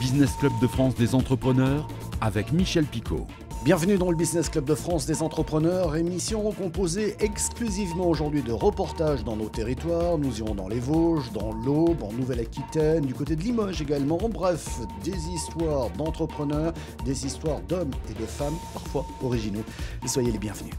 Business Club de France des entrepreneurs avec Michel Picot. Bienvenue dans le Business Club de France des entrepreneurs, émission composée exclusivement aujourd'hui de reportages dans nos territoires. Nous irons dans les Vosges, dans l'Aube, en Nouvelle-Aquitaine, du côté de Limoges également. Bref, des histoires d'entrepreneurs, des histoires d'hommes et de femmes, parfois originaux. Et soyez les bienvenus.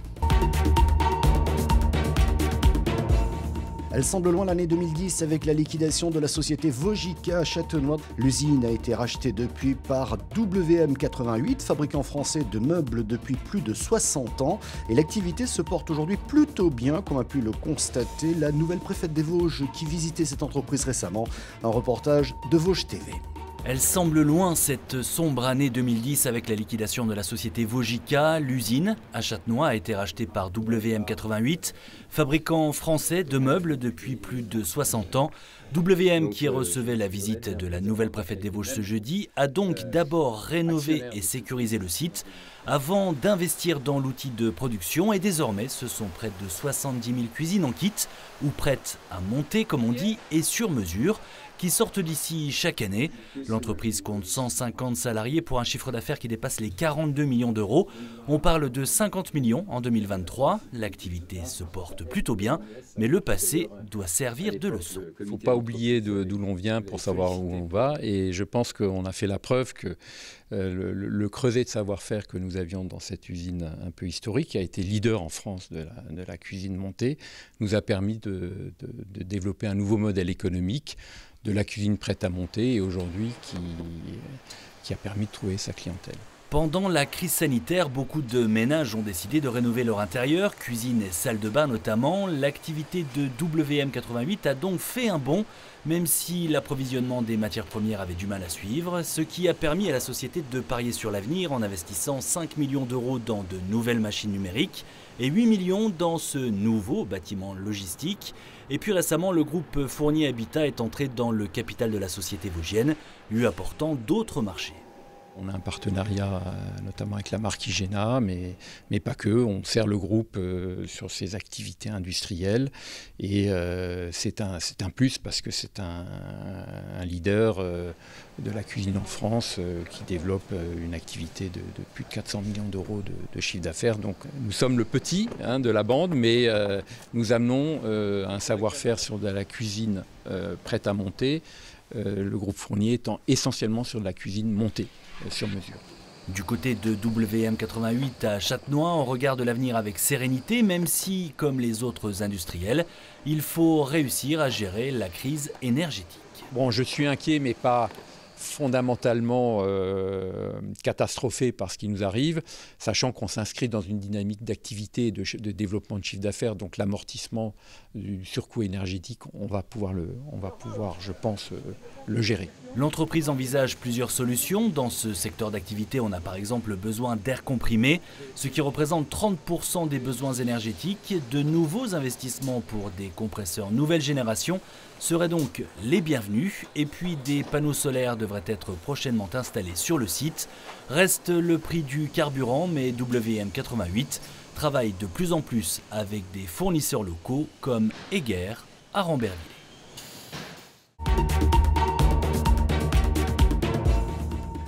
Elle semble loin l'année 2010 avec la liquidation de la société Vogica à Châtenois. L'usine a été rachetée depuis par WM88, fabricant français de meubles depuis plus de 60 ans. Et l'activité se porte aujourd'hui plutôt bien, comme a pu le constater la nouvelle préfète des Vosges qui visitait cette entreprise récemment. Un reportage de Vosges TV. Elle semble loin cette sombre année 2010 avec la liquidation de la société Vogica. L'usine à Châtenois a été rachetée par WM88, fabricant français de meubles depuis plus de 60 ans. WM, qui recevait la visite de la nouvelle préfète des Vosges ce jeudi, a donc d'abord rénové et sécurisé le site avant d'investir dans l'outil de production. Et désormais, ce sont près de 70 000 cuisines en kit ou prêtes à monter, comme on dit, et sur mesure, qui sortent d'ici chaque année. L'entreprise compte 150 salariés pour un chiffre d'affaires qui dépasse les 42 millions d'euros. On parle de 50 millions en 2023. L'activité se porte plutôt bien, mais le passé doit servir de leçon. Il ne faut pas oublier d'où l'on vient pour savoir où on va. Et je pense qu'on a fait la preuve que le creuset de savoir-faire que nous avions dans cette usine un peu historique, qui a été leader en France de la cuisine montée, nous a permis de développer un nouveau modèle économique de la cuisine prête à monter et aujourd'hui qui a permis de trouver sa clientèle. Pendant la crise sanitaire, beaucoup de ménages ont décidé de rénover leur intérieur, cuisine et salle de bain notamment. L'activité de WM88 a donc fait un bond, même si l'approvisionnement des matières premières avait du mal à suivre, ce qui a permis à la société de parier sur l'avenir en investissant 5 millions d'euros dans de nouvelles machines numériques et 8 millions dans ce nouveau bâtiment logistique. Et puis récemment, le groupe Fournier Habitat est entré dans le capital de la société vosgienne, lui apportant d'autres marchés. On a un partenariat notamment avec la marque Igena, mais pas que. On sert le groupe sur ses activités industrielles et c'est un plus parce que c'est un leader de la cuisine en France qui développe une activité de plus de 400 millions d'euros de chiffre d'affaires. Donc nous sommes le petit de la bande, mais nous amenons un savoir-faire sur de la cuisine prête à monter. Le groupe Fournier étant essentiellement sur de la cuisine montée sur mesure. Du côté de WM88 à Châtenois, on regarde l'avenir avec sérénité, même si, comme les autres industriels, il faut réussir à gérer la crise énergétique. Bon, je suis inquiet, mais pas fondamentalement catastrophé par ce qui nous arrive, sachant qu'on s'inscrit dans une dynamique d'activité et de développement de chiffre d'affaires, donc l'amortissement du surcoût énergétique, on va pouvoir, je pense, le gérer. L'entreprise envisage plusieurs solutions. Dans ce secteur d'activité, on a par exemple besoin d'air comprimé, ce qui représente 30% des besoins énergétiques. De nouveaux investissements pour des compresseurs nouvelle génération seraient donc les bienvenus. Et puis des panneaux solaires devraient être prochainement installés sur le site. Reste le prix du carburant, mais WM88 travaille de plus en plus avec des fournisseurs locaux comme Eger à Rambervillers.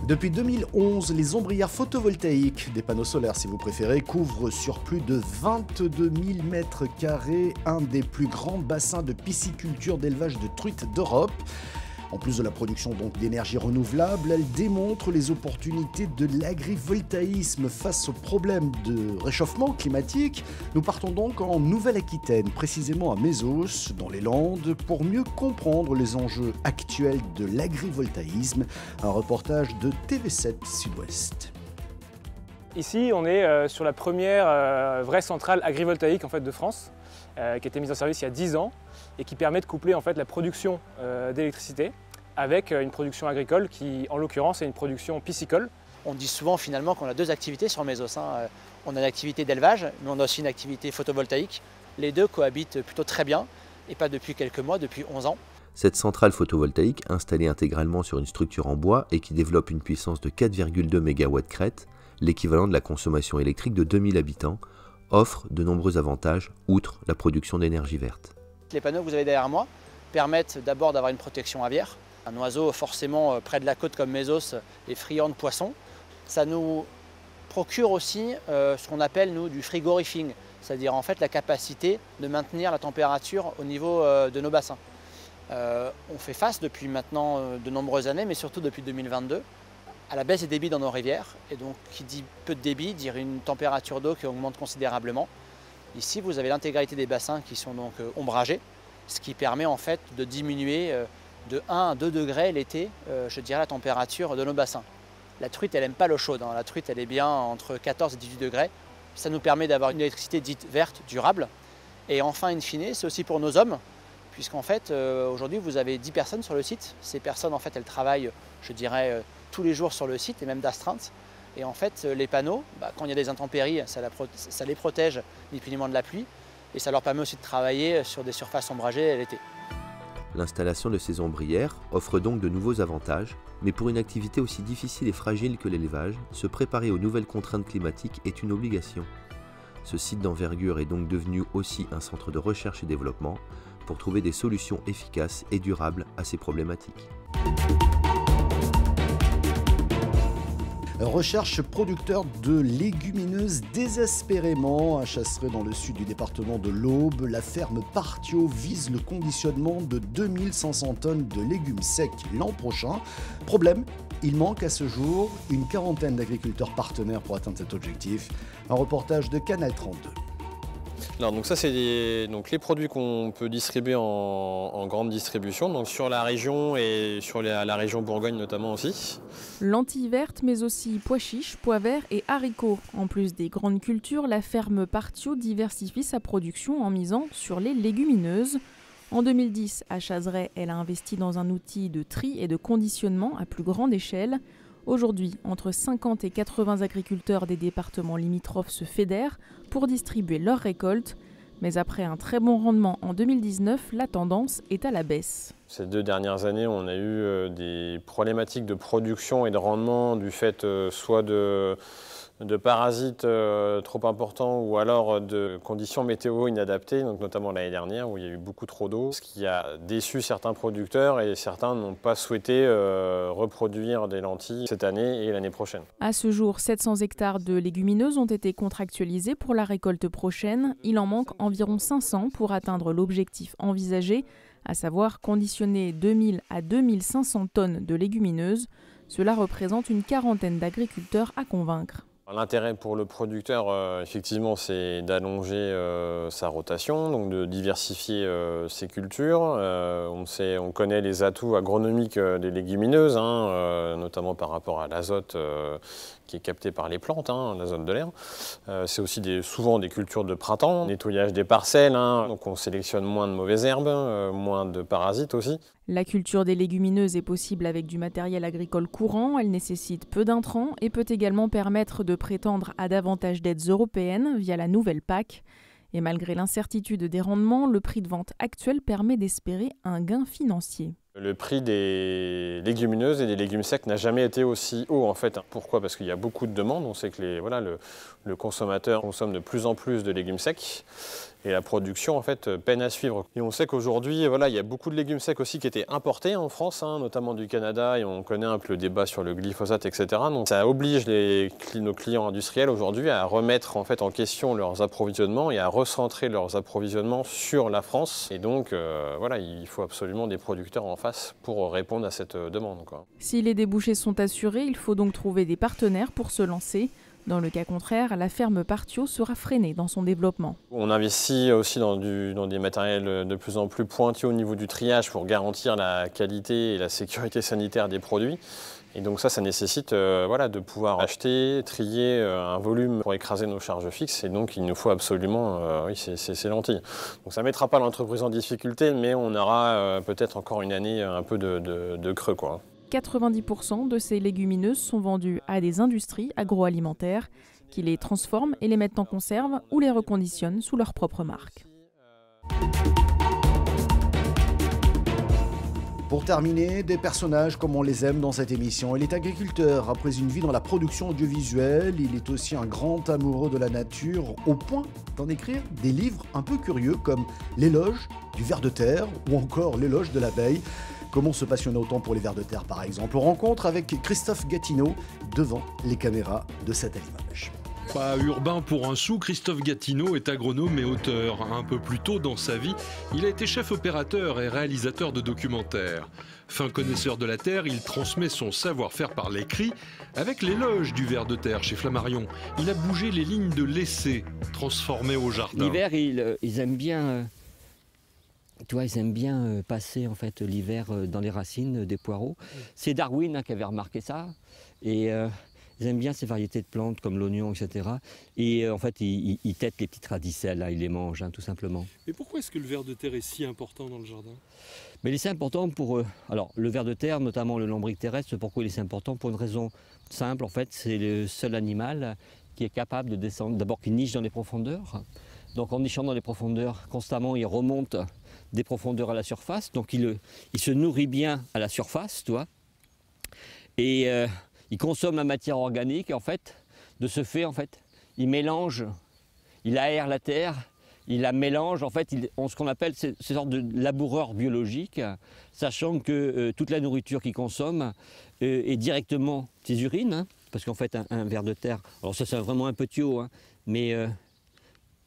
Depuis 2011, les ombrières photovoltaïques, des panneaux solaires si vous préférez, couvrent sur plus de 22 000 mètres carrés un des plus grands bassins de pisciculture d'élevage de truites d'Europe. En plus de la production donc d'énergie renouvelable, elle démontre les opportunités de l'agrivoltaïsme face aux problèmes de réchauffement climatique. Nous partons donc en Nouvelle-Aquitaine, précisément à Mésos, dans les Landes, pour mieux comprendre les enjeux actuels de l'agrivoltaïsme. Un reportage de TV7 Sud-Ouest. Ici, on est sur la première vraie centrale agrivoltaïque en fait, de France, qui a été mise en service il y a 10 ans et qui permet de coupler en fait, la production d'électricité avec une production agricole qui, en l'occurrence, est une production piscicole. On dit souvent finalement qu'on a deux activités sur Mésos. On a l'activité d'élevage, mais on a aussi une activité photovoltaïque. Les deux cohabitent plutôt très bien, et pas depuis quelques mois, depuis 11 ans. Cette centrale photovoltaïque, installée intégralement sur une structure en bois et qui développe une puissance de 4,2 MW crête, l'équivalent de la consommation électrique de 2000 habitants, offre de nombreux avantages, outre la production d'énergie verte. Les panneaux que vous avez derrière moi permettent d'abord d'avoir une protection aviaire, Un oiseau forcément près de la côte comme Mésos est friand de poissons. Ça nous procure aussi ce qu'on appelle nous du frigorifying, c'est-à-dire en fait la capacité de maintenir la température au niveau de nos bassins. On fait face depuis maintenant de nombreuses années, mais surtout depuis 2022, à la baisse des débits dans nos rivières. Et donc qui dit peu de débit dit une température d'eau qui augmente considérablement. Ici vous avez l'intégralité des bassins qui sont donc ombragés, ce qui permet en fait de diminuer de 1 à 2 degrés l'été, je dirais, la température de nos bassins. La truite elle n'aime pas l'eau chaude, hein. La truite elle est bien entre 14 et 18 degrés. Ça nous permet d'avoir une électricité dite verte, durable. Et enfin, in fine, c'est aussi pour nos hommes, puisqu'en fait, aujourd'hui, vous avez 10 personnes sur le site. Ces personnes, en fait, elles travaillent, je dirais, tous les jours sur le site, et même d'astreinte. Et en fait, les panneaux, quand il y a des intempéries, ça les protège ni plus ni moins de la pluie, et ça leur permet aussi de travailler sur des surfaces ombragées l'été. L'installation de ces ombrières offre donc de nouveaux avantages, mais pour une activité aussi difficile et fragile que l'élevage, se préparer aux nouvelles contraintes climatiques est une obligation. Ce site d'envergure est donc devenu aussi un centre de recherche et développement pour trouver des solutions efficaces et durables à ces problématiques. Recherche producteur de légumineuses désespérément. À Chasserey, dans le sud du département de l'Aube, la ferme Partio vise le conditionnement de 2500 tonnes de légumes secs l'an prochain. Problème, il manque à ce jour une quarantaine d'agriculteurs partenaires pour atteindre cet objectif. Un reportage de Canal 32. Alors, donc ça c'est les produits qu'on peut distribuer en grande distribution, donc sur la région et sur la région Bourgogne notamment aussi. Lentilles vertes, mais aussi pois chiches, pois verts et haricots. En plus des grandes cultures, la ferme Partio diversifie sa production en misant sur les légumineuses. En 2010, à Chasserey, elle a investi dans un outil de tri et de conditionnement à plus grande échelle. Aujourd'hui, entre 50 et 80 agriculteurs des départements limitrophes se fédèrent pour distribuer leurs récoltes. Mais après un très bon rendement en 2019, la tendance est à la baisse. Ces 2 dernières années, on a eu des problématiques de production et de rendement du fait soit de parasites trop importants ou alors de conditions météo inadaptées, donc notamment l'année dernière où il y a eu beaucoup trop d'eau, ce qui a déçu certains producteurs et certains n'ont pas souhaité reproduire des lentilles cette année et l'année prochaine. À ce jour, 700 hectares de légumineuses ont été contractualisés pour la récolte prochaine. Il en manque environ 500 pour atteindre l'objectif envisagé, à savoir conditionner 2000 à 2500 tonnes de légumineuses. Cela représente une quarantaine d'agriculteurs à convaincre. L'intérêt pour le producteur, effectivement, c'est d'allonger sa rotation, donc de diversifier ses cultures. On connaît les atouts agronomiques des légumineuses, notamment par rapport à l'azote qui est capté par les plantes, l'azote de l'air. C'est aussi souvent des cultures de printemps, nettoyage des parcelles, donc on sélectionne moins de mauvaises herbes, moins de parasites aussi. La culture des légumineuses est possible avec du matériel agricole courant, elle nécessite peu d'intrants et peut également permettre de prétendre à davantage d'aides européennes via la nouvelle PAC. Et malgré l'incertitude des rendements, le prix de vente actuel permet d'espérer un gain financier. Le prix des légumineuses et des légumes secs n'a jamais été aussi haut en fait. Pourquoi? Parce qu'il y a beaucoup de demandes. On sait que le consommateur consomme de plus en plus de légumes secs et la production en fait peine à suivre. Et on sait qu'aujourd'hui, il y a beaucoup de légumes secs aussi qui étaient importés en France, notamment du Canada, et on connaît un peu le débat sur le glyphosate, etc. Donc ça oblige nos clients industriels aujourd'hui à remettre en fait en question leurs approvisionnements et à recentrer leurs approvisionnements sur la France. Et donc il faut absolument des producteurs en face pour répondre à cette demande, quoi. Si les débouchés sont assurés, il faut donc trouver des partenaires pour se lancer. Dans le cas contraire, la ferme Partio sera freinée dans son développement. On investit aussi dans des matériels de plus en plus pointus au niveau du triage pour garantir la qualité et la sécurité sanitaire des produits. Et donc ça nécessite de pouvoir acheter, trier un volume pour écraser nos charges fixes. Et donc il nous faut absolument ces lentilles. Donc ça ne mettra pas l'entreprise en difficulté, mais on aura peut-être encore une année un peu de creux, quoi. 90% de ces légumineuses sont vendues à des industries agroalimentaires qui les transforment et les mettent en conserve ou les reconditionnent sous leur propre marque. Pour terminer, des personnages comme on les aime dans cette émission. Il est agriculteur. Après une vie dans la production audiovisuelle, il est aussi un grand amoureux de la nature, au point d'en écrire des livres un peu curieux comme L'éloge du ver de terre ou encore L'éloge de l'abeille. Comment se passionner autant pour les vers de terre par exemple? Rencontre avec Christophe Gatineau devant les caméras de Satellite Image. Pas urbain pour un sou, Christophe Gatineau est agronome et auteur. Un peu plus tôt dans sa vie, il a été chef opérateur et réalisateur de documentaires. Fin connaisseur de la terre, il transmet son savoir-faire par l'écrit avec l'éloge du ver de terre chez Flammarion. Il a bougé les lignes de l'essai, transformées au jardin. L'hiver, ils aiment bien... ils aiment bien passer en fait l'hiver dans les racines des poireaux. C'est Darwin qui avait remarqué ça. Et ils aiment bien ces variétés de plantes comme l'oignon, etc. Et en fait, ils têtent les petites radicelles, là, ils les mangent, tout simplement. Mais pourquoi est-ce que le ver de terre est si important dans le jardin? Mais il est si important pour... alors, le ver de terre, notamment le lombric terrestre, pourquoi il est si important? Pour une raison simple, en fait, c'est le seul animal qui est capable de descendre, d'abord qui niche dans les profondeurs. Donc en nichant dans les profondeurs, constamment, il remonte des profondeurs à la surface. Donc il se nourrit bien à la surface, tu vois. Et il consomme la matière organique, en fait. De ce fait, en fait, il mélange, il aère la terre, il la mélange, en fait, ce qu'on appelle ces sortes de laboureurs biologiques, sachant que toute la nourriture qu'il consomme est directement ses urines, parce qu'en fait, un ver de terre, alors ça c'est vraiment un petit haut, mais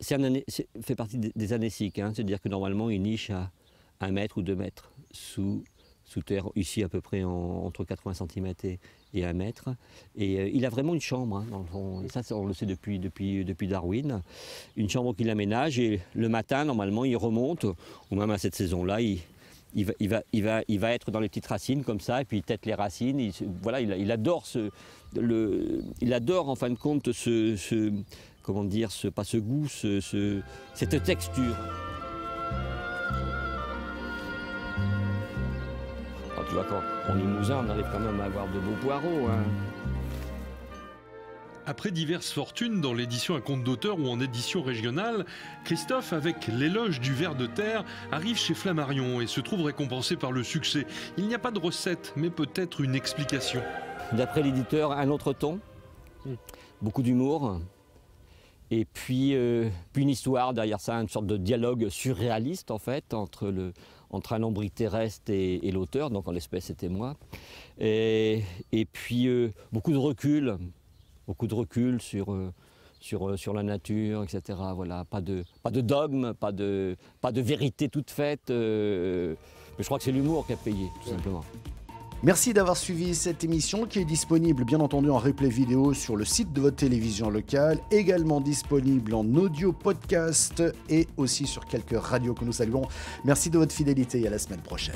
fait partie des anéciques, c'est-à-dire que normalement, il niche à 1 mètre ou 2 mètres sous terre, ici à peu près entre 80 cm et 1 mètre. Et il a vraiment une chambre, dans le fond. Et ça, on le sait depuis Darwin. Une chambre qu'il aménage et le matin, normalement, il remonte, ou même à cette saison-là, il va être dans les petites racines comme ça, et puis il tête les racines. Il adore il adore en fin de compte comment dire, pas ce goût, cette texture. Tu vois, quand en Limousin, on arrive quand même à avoir de beaux poireaux. Après diverses fortunes dans l'édition à compte d'auteur ou en édition régionale, Christophe, avec l'éloge du ver de terre, arrive chez Flammarion et se trouve récompensé par le succès. Il n'y a pas de recette, mais peut-être une explication. D'après l'éditeur, un autre ton, beaucoup d'humour, et puis une histoire derrière ça, une sorte de dialogue surréaliste en fait, entre un lombric terrestre et l'auteur, donc en l'espèce c'était moi. Et puis beaucoup de recul sur la nature, etc. Voilà, pas de dogme, pas de vérité toute faite. Mais je crois que c'est l'humour qui a payé, tout simplement. Merci d'avoir suivi cette émission qui est disponible bien entendu en replay vidéo sur le site de votre télévision locale, également disponible en audio podcast et aussi sur quelques radios que nous saluons. Merci de votre fidélité et à la semaine prochaine.